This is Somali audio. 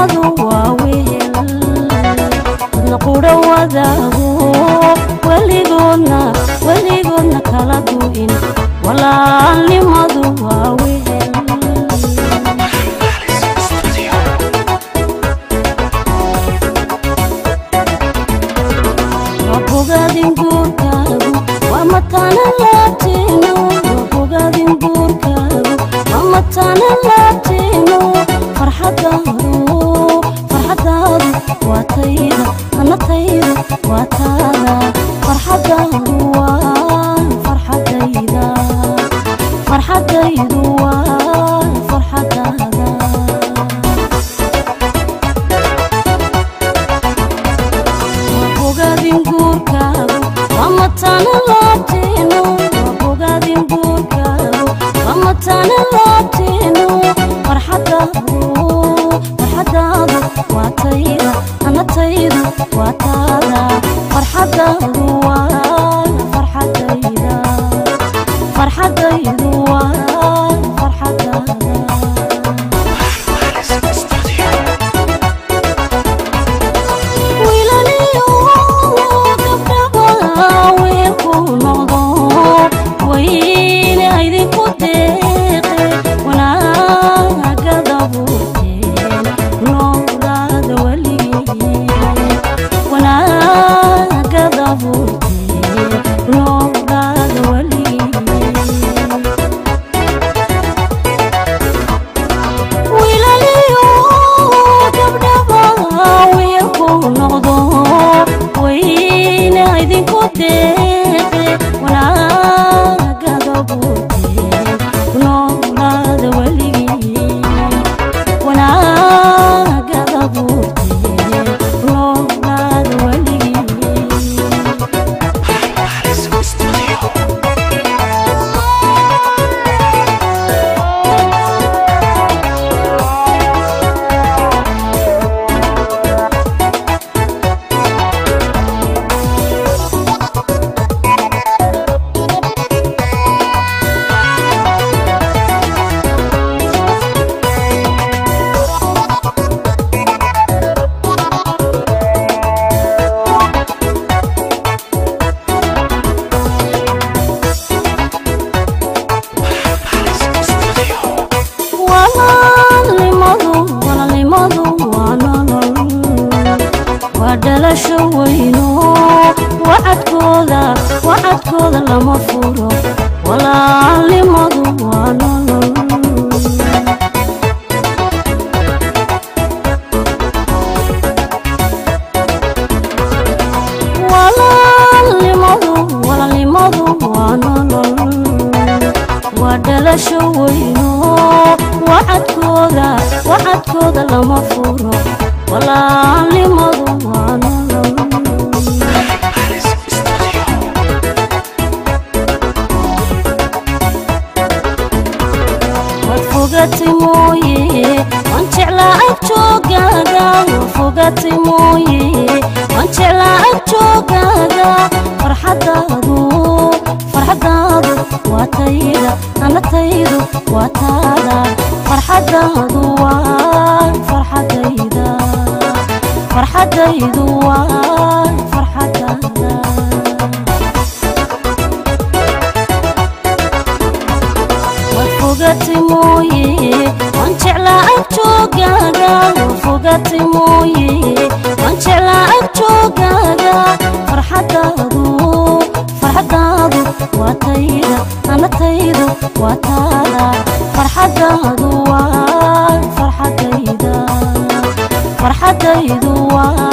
walaalnimadu waa wehel dadna qudha wadaago weligoodna kala du'in walaalnimadu waa wehel bogadin guurkaagu waa mataana laabteeno bogadin guurkaagu waa mataana laabteeno farxadaadu waa tayda ana tayda waa taada farxadaadu waa farxadayda farxadaydu waa farxadaada bogadin guurkaagu waa mataana laabteeno bogadin guurkaagu waa mataana laabteeno farxadaadu waa tayda ana taydu waa taada farxadaadu waa farxadayda farxadaydu waa farxadaada dhalasho weyno wacadkooda lama furo walaalnimadu waa nolol walaalnimadu waa nolol waa dhalasho weyno wacadkooda lama furo walaalnimadu waa nolol waad fogatay mooye waan jeclaa ag joogaaga waad fogatay mooye waan jeclaa ag joogaaga farxadaadu waa tayda ana taydu waa taada farxadaadu waa farxadayda farxadaydu waa farxadaada waad fogatay mooye waan jeclaa ag joogaaga waad fogatay mooye waan jeclaa ag joogaaga farxadaadu waa tayda ana taydu waa taada farxadaadu waa farxadayda farxadaydu waa